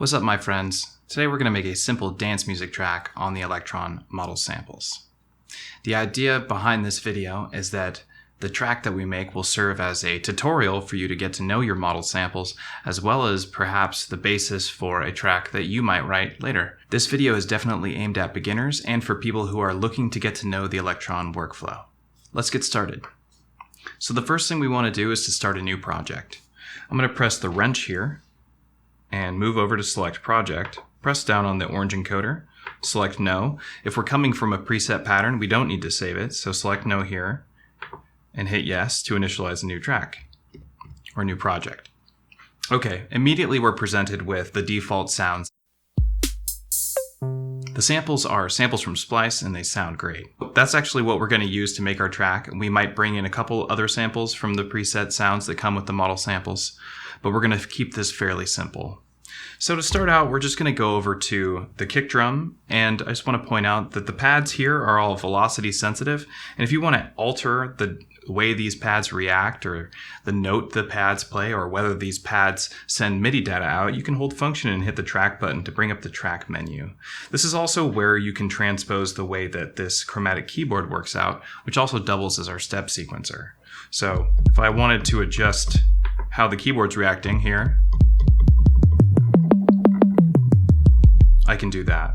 What's up, my friends? Today we're going to make a simple dance music track on the Elektron model samples. The idea behind this video is that the track that we make will serve as a tutorial for you to get to know your model samples, as well as perhaps the basis for a track that you might write later. This video is definitely aimed at beginners and for people who are looking to get to know the Elektron workflow. Let's get started. So the first thing we want to do is to start a new project. I'm going to press the wrench here and move over to select project, press down on the orange encoder, select no. If we're coming from a preset pattern, we don't need to save it, so select no here and hit yes to initialize a new track or new project. Okay, immediately we're presented with the default sounds. The samples are samples from Splice and they sound great. That's actually what we're going to use to make our track. We might bring in a couple other samples from the preset sounds that come with the model samples, but we're going to keep this fairly simple. So to start out, we're just going to go over to the kick drum, and I just want to point out that the pads here are all velocity sensitive, and if you want to alter the way these pads react or the note the pads play or whether these pads send MIDI data out, you can hold function and hit the track button to bring up the track menu. This is also where you can transpose the way that this chromatic keyboard works out, which also doubles as our step sequencer. So if I wanted to adjust how the keyboard's reacting here, I can do that.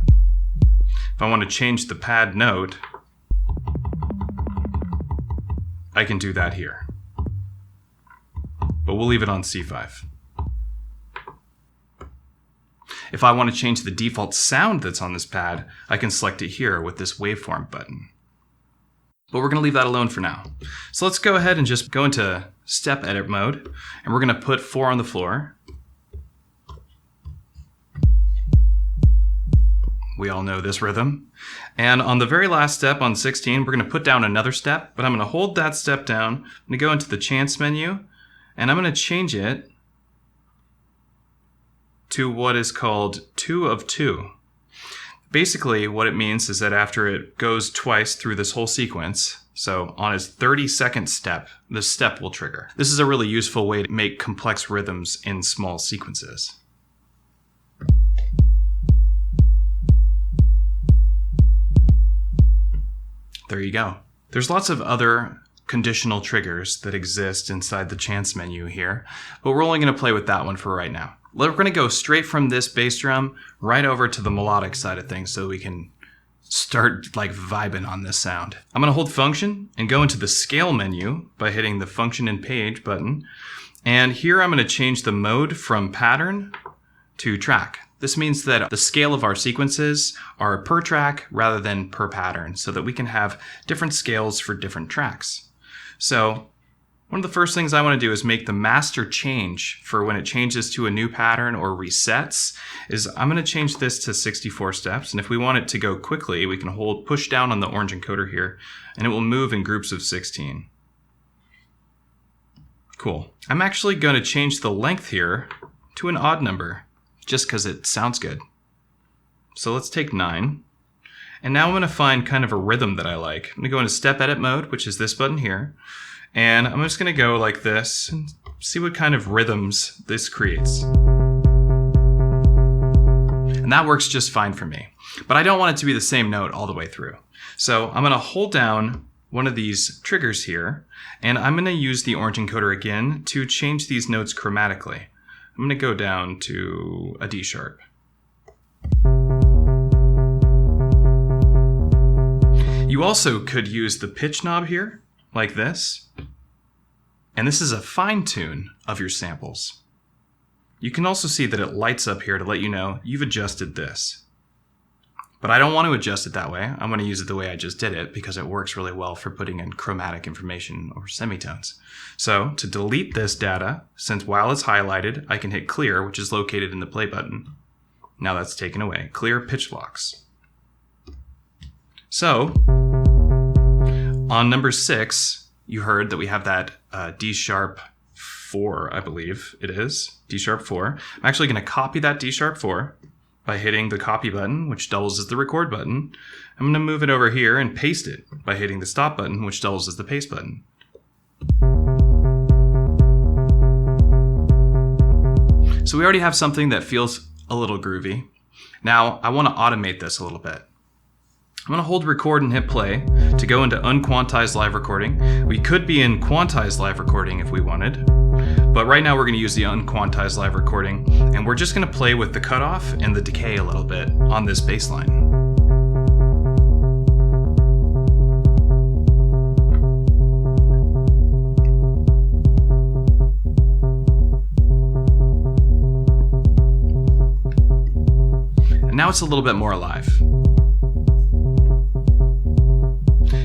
If I want to change the pad note, I can do that here. But we'll leave it on C5. If I want to change the default sound that's on this pad, I can select it here with this waveform button. But we're going to leave that alone for now. So let's go ahead and just go into step edit mode, and we're going to put 4 on the floor. We all know this rhythm. And on the very last step, on 16, we're going to put down another step, but I'm going to hold that step down. I'm going to go into the chance menu, and I'm going to change it to what is called 2 of 2. Basically, what it means is that after it goes twice through this whole sequence, so on its 32nd step, the step will trigger. This is a really useful way to make complex rhythms in small sequences. There you go. There's lots of other conditional triggers that exist inside the chance menu here, but we're only going to play with that one for right now. We're going to go straight from this bass drum right over to the melodic side of things so we can start like vibing on this sound. I'm going to hold function and go into the scale menu by hitting the function and page button. And here I'm going to change the mode from pattern to track. This means that the scale of our sequences are per track rather than per pattern so that we can have different scales for different tracks. So one of the first things I want to do is make the master change for when it changes to a new pattern or resets is I'm going to change this to 64 steps. And if we want it to go quickly, we can push down on the orange encoder here and it will move in groups of 16. Cool. I'm actually going to change the length here to an odd number just because it sounds good. So let's take 9. And now I'm going to find kind of a rhythm that I like. I'm going to go into step edit mode, which is this button here. And I'm just going to go like this and see what kind of rhythms this creates. And that works just fine for me. But I don't want it to be the same note all the way through. So I'm going to hold down one of these triggers here, and I'm going to use the orange encoder again to change these notes chromatically. I'm going to go down to a D sharp. You also could use the pitch knob here, like this. And this is a fine tune of your samples. You can also see that it lights up here to let you know you've adjusted this. But I don't want to adjust it that way. I'm going to use it the way I just did it because it works really well for putting in chromatic information or semitones. So to delete this data, since while it's highlighted, I can hit clear, which is located in the play button. Now that's taken away. Clear pitch blocks. So on number 6, you heard that we have that D sharp 4, I believe it is. D sharp 4. I'm actually going to copy that D sharp 4 by hitting the copy button, which doubles as the record button. I'm going to move it over here and paste it by hitting the stop button, which doubles as the paste button. So we already have something that feels a little groovy. Now I want to automate this a little bit. I'm going to hold record and hit play to go into unquantized live recording. We could be in quantized live recording if we wanted, but right now we're going to use the unquantized live recording, and we're just going to play with the cutoff and the decay a little bit on this bass line. And now it's a little bit more alive.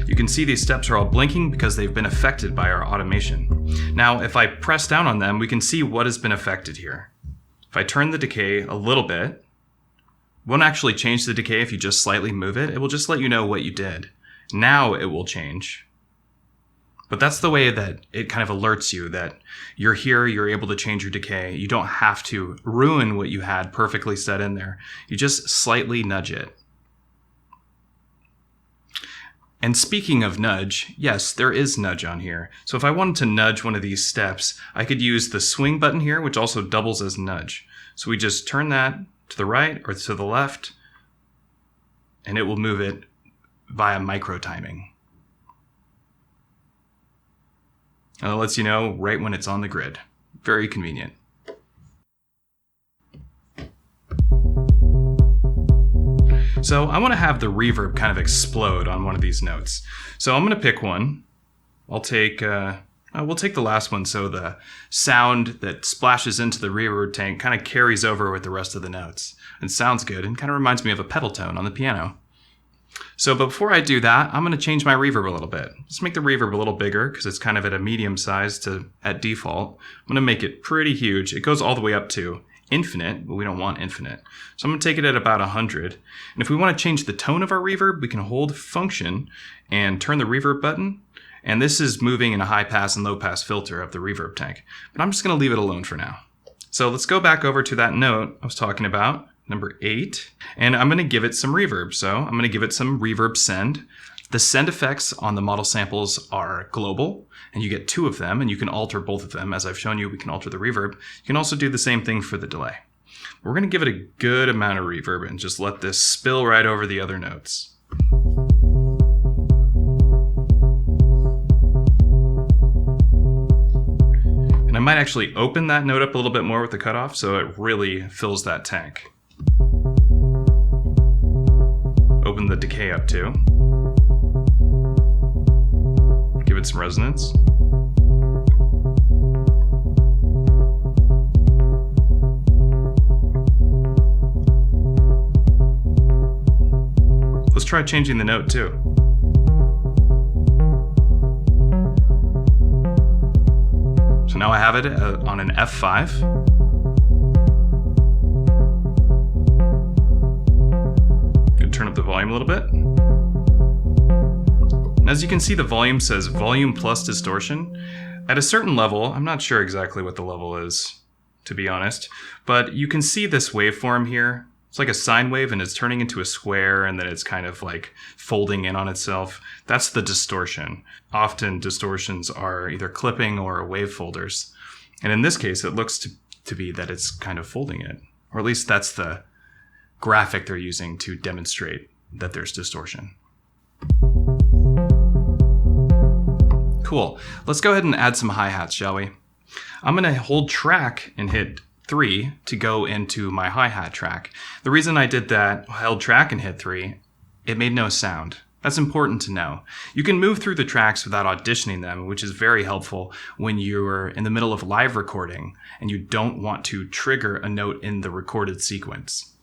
You can see these steps are all blinking because they've been affected by our automation. Now, if I press down on them, we can see what has been affected here. If I turn the decay a little bit, it won't actually change the decay if you just slightly move it. It will just let you know what you did. Now it will change. But that's the way that it kind of alerts you that you're here, you're able to change your decay. You don't have to ruin what you had perfectly set in there. You just slightly nudge it. And speaking of nudge, yes, there is nudge on here. So if I wanted to nudge one of these steps, I could use the swing button here, which also doubles as nudge. So we just turn that to the right or to the left, and it will move it via micro timing. And it lets you know right when it's on the grid. Very convenient. So I want to have the reverb kind of explode on one of these notes. So I'm going to pick one. We'll take the last one, so the sound that splashes into the reverb tank kind of carries over with the rest of the notes. It sounds good and kind of reminds me of a pedal tone on the piano. So before I do that, I'm going to change my reverb a little bit. Let's make the reverb a little bigger because it's kind of at a medium size at default. I'm going to make it pretty huge. It goes all the way up to infinite, but we don't want infinite. So I'm going to take it at about 100. And if we want to change the tone of our reverb, we can hold function and turn the reverb button. And this is moving in a high pass and low pass filter of the reverb tank. But I'm just going to leave it alone for now. So let's go back over to that note I was talking about, number 8. And I'm going to give it some reverb. So I'm going to give it some reverb send. The send effects on the model samples are global, and you get 2 of them, and you can alter both of them. As I've shown you, we can alter the reverb. You can also do the same thing for the delay. We're going to give it a good amount of reverb and just let this spill right over the other notes. And I might actually open that note up a little bit more with the cutoff so it really fills that tank. Open the decay up too. Give it some resonance. Let's try changing the note too. So now I have it on an F5. Gonna turn up the volume a little bit. As you can see, the volume says volume plus distortion. At a certain level, I'm not sure exactly what the level is, to be honest, but you can see this waveform here. It's like a sine wave and it's turning into a square and then it's kind of like folding in on itself. That's the distortion. Often distortions are either clipping or wave folders. And in this case, it looks to be that it's kind of folding it, or at least that's the graphic they're using to demonstrate that there's distortion. Cool. Let's go ahead and add some hi-hats, shall we? I'm going to hold track and hit 3 to go into my hi-hat track. The reason I did that, held track and hit 3, it made no sound. That's important to know. You can move through the tracks without auditioning them, which is very helpful when you're in the middle of live recording and you don't want to trigger a note in the recorded sequence.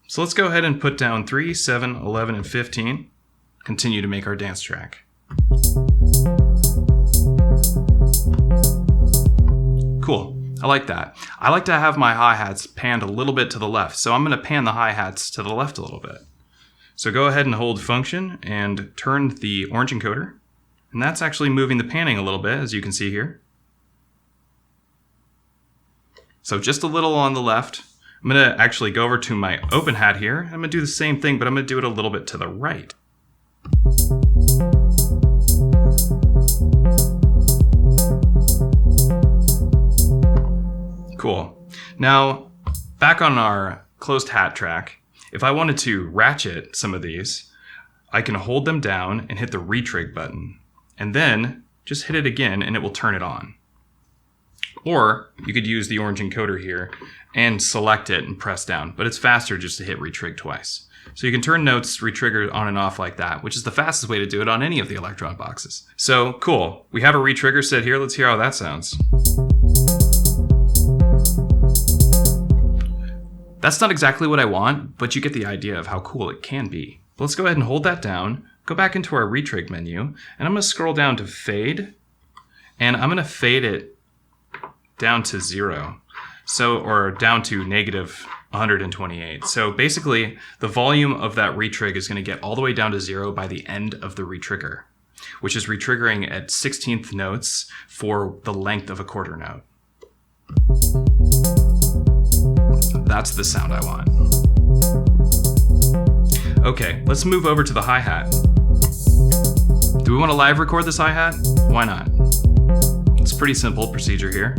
So let's go ahead and put down 3, 7, 11, and 15. Continue to make our dance track. Cool. I like that. I like to have my hi-hats panned a little bit to the left, so I'm going to pan the hi-hats to the left a little bit. So go ahead and hold function and turn the orange encoder, and that's actually moving the panning a little bit, as you can see here. So just a little on the left. I'm going to actually go over to my open hat here. I'm going to do the same thing, but I'm going to do it a little bit to the right. Cool. Now, back on our closed hat track. If I wanted to ratchet some of these, I can hold them down and hit the Retrig button, and then just hit it again and it will turn it on. Or you could use the orange encoder here and select it and press down, but it's faster just to hit Retrig twice. So you can turn notes retrigger on and off like that, which is the fastest way to do it on any of the Elektron boxes. So cool, we have a retrigger set here. Let's hear how that sounds. That's not exactly what I want, but you get the idea of how cool it can be. But let's go ahead and hold that down, go back into our Retrig menu, and I'm gonna scroll down to fade, and I'm gonna fade it down to 0. Or down to negative 128. So basically, the volume of that retrig is going to get all the way down to 0 by the end of the retrigger, which is retriggering at 16th notes for the length of a quarter note. That's the sound I want. Okay, let's move over to the hi-hat. Do we want to live record this hi-hat? Why not? It's a pretty simple procedure here.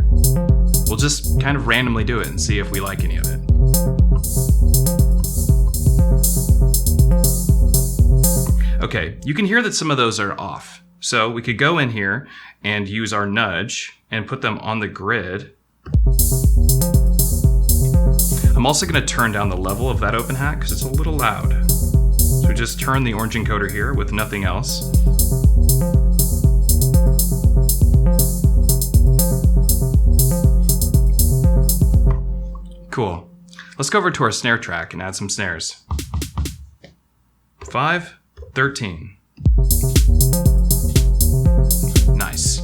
We'll just kind of randomly do it and see if we like any of it. Okay, you can hear that some of those are off. So we could go in here and use our nudge and put them on the grid. I'm also going to turn down the level of that open hat because it's a little loud. So just turn the orange encoder here with nothing else. Cool. Let's go over to our snare track and add some snares. 5, 13. Nice.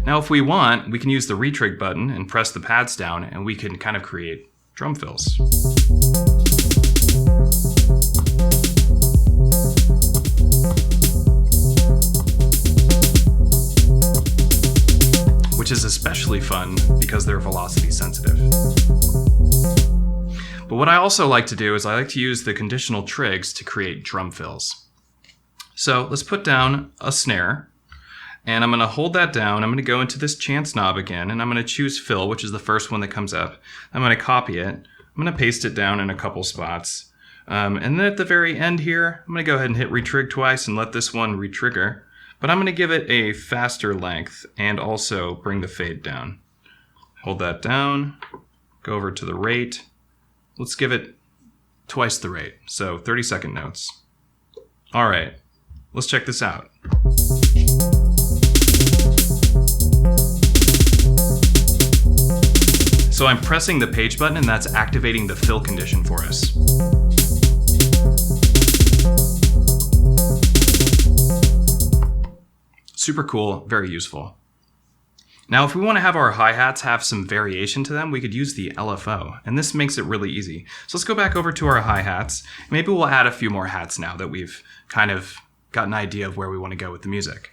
Now if we want, we can use the Retrig button and press the pads down and we can kind of create drum fills. Which is especially fun because they're velocity sensitive. But what I also like to do is I like to use the conditional trigs to create drum fills. So let's put down a snare, and I'm going to hold that down. I'm going to go into this chance knob again, and I'm going to choose fill, which is the first one that comes up. I'm going to copy it. I'm going to paste it down in a couple spots. And then at the very end here, I'm going to go ahead and hit retrig twice and let this one retrigger. But I'm going to give it a faster length and also bring the fade down. Hold that down, go over to the rate. Let's give it twice the rate, so 30-second notes. All right, let's check this out. So I'm pressing the page button and that's activating the fill condition for us. Super cool, very useful. Now, if we want to have our hi-hats have some variation to them, we could use the LFO, and this makes it really easy. So let's go back over to our hi-hats. Maybe we'll add a few more hats now that we've kind of got an idea of where we want to go with the music.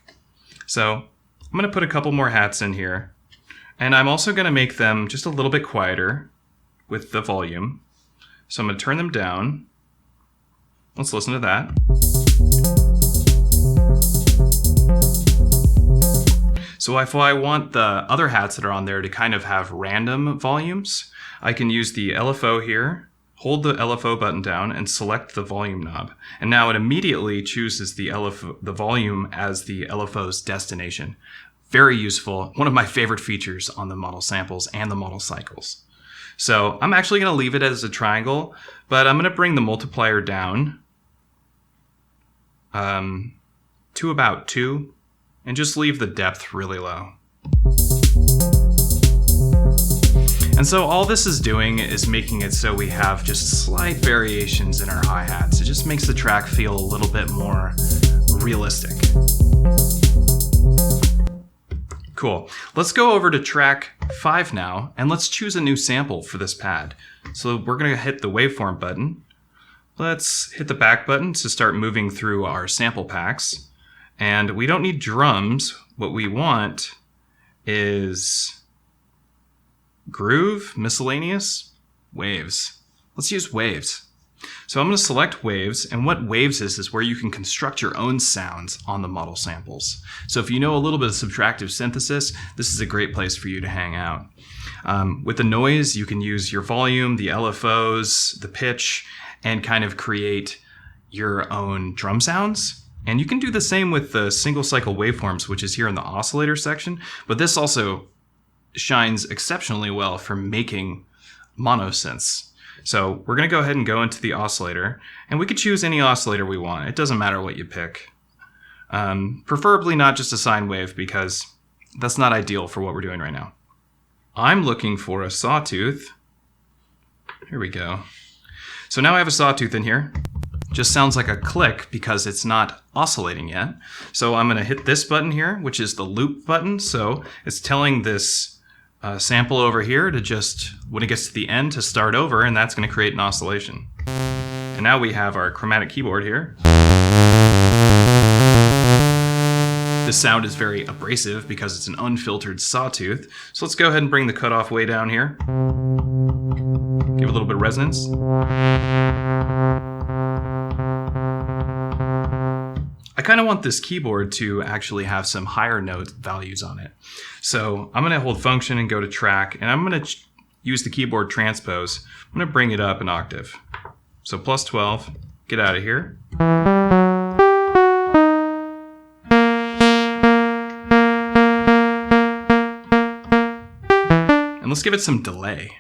So I'm going to put a couple more hats in here, and I'm also going to make them just a little bit quieter with the volume. So I'm going to turn them down. Let's listen to that. So if I want the other hats that are on there to kind of have random volumes, I can use the LFO here, hold the LFO button down, and select the volume knob. And now it immediately chooses the volume as the LFO's destination. Very useful, one of my favorite features on the model samples and the model cycles. So I'm actually going to leave it as a triangle, but I'm going to bring the multiplier down to about 2. And just leave the depth really low. And so all this is doing is making it so we have just slight variations in our hi-hats. It just makes the track feel a little bit more realistic. Cool. Let's go over to track 5 now, and let's choose a new sample for this pad. So we're going to hit the waveform button. Let's hit the back button to start moving through our sample packs. And we don't need drums. What we want is groove, miscellaneous, waves. Let's use waves. So I'm going to select waves, and what waves is where you can construct your own sounds on the model samples. So if you know a little bit of subtractive synthesis, this is a great place for you to hang out. With the noise, you can use your volume, the LFOs, the pitch, and kind of create your own drum sounds. And you can do the same with the single cycle waveforms, which is here in the oscillator section, but this also shines exceptionally well for making monosynths. So we're going to go ahead and go into the oscillator, and we could choose any oscillator we want. It doesn't matter what you pick. Preferably not just a sine wave, because that's not ideal for what we're doing right now. I'm looking for a sawtooth. Here we go. So now I have a sawtooth in here. Just sounds like a click because it's not oscillating yet. So I'm going to hit this button here, which is the loop button. So it's telling this sample over here to just, when it gets to the end, to start over, and that's going to create an oscillation. And now we have our chromatic keyboard here. This sound is very abrasive because it's an unfiltered sawtooth. So let's go ahead and bring the cutoff way down here. Give a little bit of resonance. I kind of want this keyboard to actually have some higher note values on it. So I'm going to hold function and go to track, and I'm going to use the keyboard transpose. I'm going to bring it up an octave. So plus 12, get out of here. And let's give it some delay.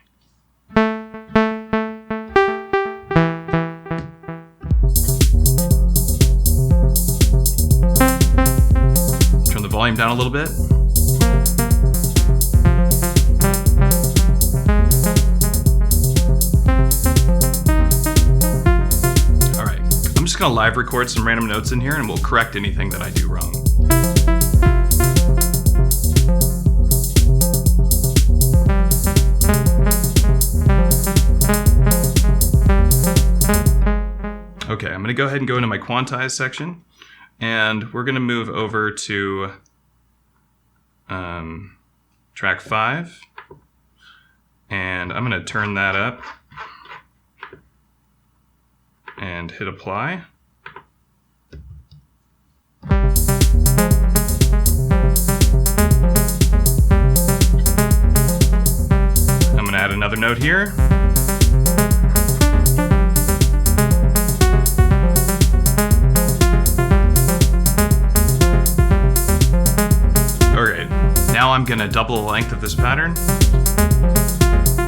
Turn the volume down a little bit. All right, I'm just gonna live record some random notes in here, and we'll correct anything that I do wrong. Okay, I'm going to go ahead and go into my quantize section, and we're going to move over to track 5, and I'm going to turn that up and hit apply. I'm going to add another note here. Now I'm going to double the length of this pattern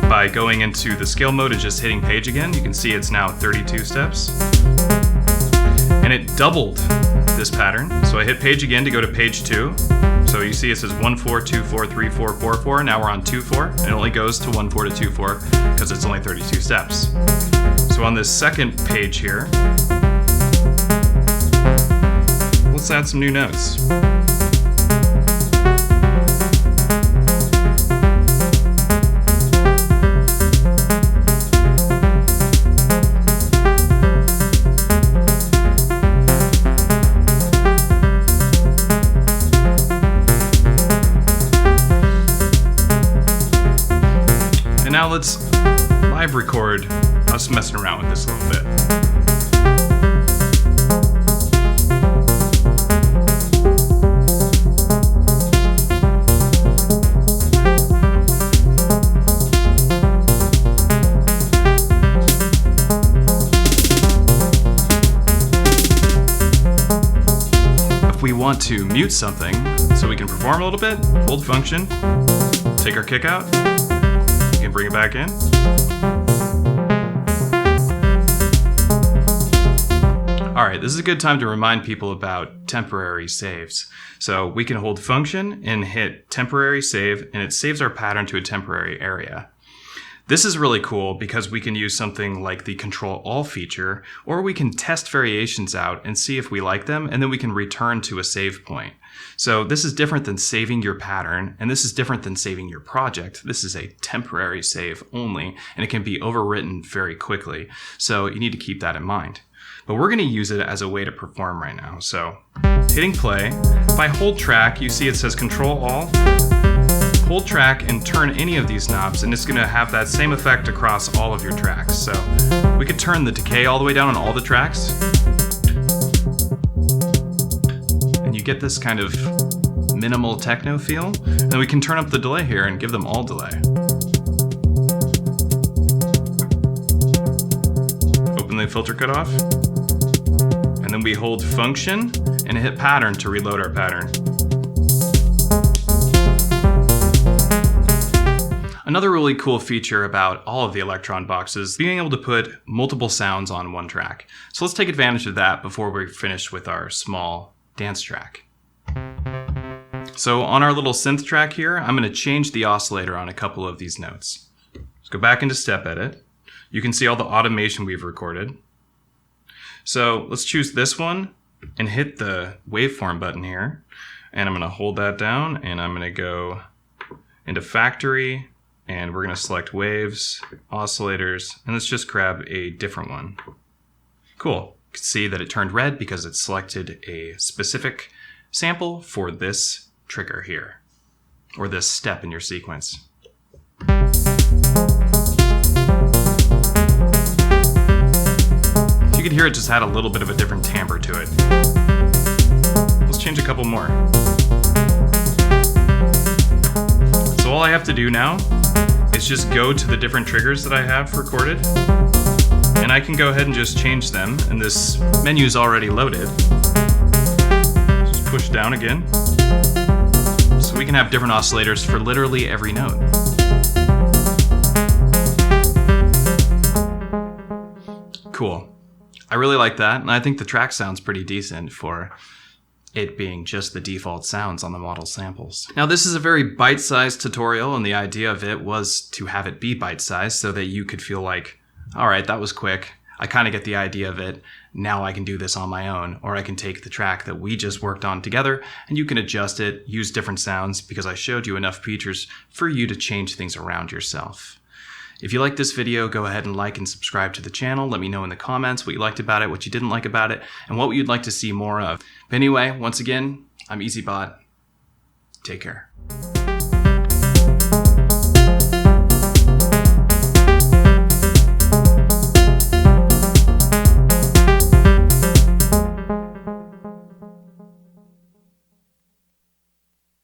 by going into the scale mode and just hitting page again. You can see it's now 32 steps. And it doubled this pattern. So I hit page again to go to page 2. So you see it says 1 4 2 4 3 4 4 4. Now we're on 2 4. It only goes to 1 4 to 2 4 because it's only 32 steps. So on this second page here, let's add some new notes. Now let's live record us messing around with this a little bit. If we want to mute something so we can perform a little bit, hold function, take our kick out, and bring it back in. All right, this is a good time to remind people about temporary saves. So we can hold function and hit temporary save, and it saves our pattern to a temporary area. This is really cool because we can use something like the Control All feature, or we can test variations out and see if we like them, and then we can return to a save point. So this is different than saving your pattern, and this is different than saving your project. This is a temporary save only, and it can be overwritten very quickly. So you need to keep that in mind. But we're going to use it as a way to perform right now. So hitting play, if I hold track, you see it says Control All. Hold track and turn any of these knobs, and it's going to have that same effect across all of your tracks. So we could turn the decay all the way down on all the tracks. And you get this kind of minimal techno feel. And we can turn up the delay here and give them all delay. filter cutoff. And then we hold function and hit pattern to reload our pattern. Another really cool feature about all of the Elektron boxes is being able to put multiple sounds on one track. So let's take advantage of that before we finish with our small dance track. So on our little synth track here, I'm going to change the oscillator on a couple of these notes. Let's go back into Step Edit. You can see all the automation we've recorded. So let's choose this one and hit the waveform button here. And I'm going to hold that down and I'm going to go into Factory. And we're going to select waves, oscillators, and let's just grab a different one. Cool. You can see that it turned red because it selected a specific sample for this trigger here, or this step in your sequence. You could hear it just had a little bit of a different timbre to it. Let's change a couple more. So all I have to do now is just go to the different triggers that I have recorded, and I can go ahead and just change them, and this menu is already loaded. Just push down again. So we can have different oscillators for literally every note. Cool. I really like that, and I think the track sounds pretty decent for it being just the default sounds on the model samples. Now this is a very bite-sized tutorial, and the idea of it was to have it be bite-sized so that you could feel like, all right, that was quick. I kind of get the idea of it. Now I can do this on my own, or I can take the track that we just worked on together and you can adjust it, use different sounds because I showed you enough features for you to change things around yourself. If you like this video, go ahead and like and subscribe to the channel. Let me know in the comments what you liked about it, what you didn't like about it, and what you'd like to see more of. But anyway, once again, I'm EZBOT. Take care.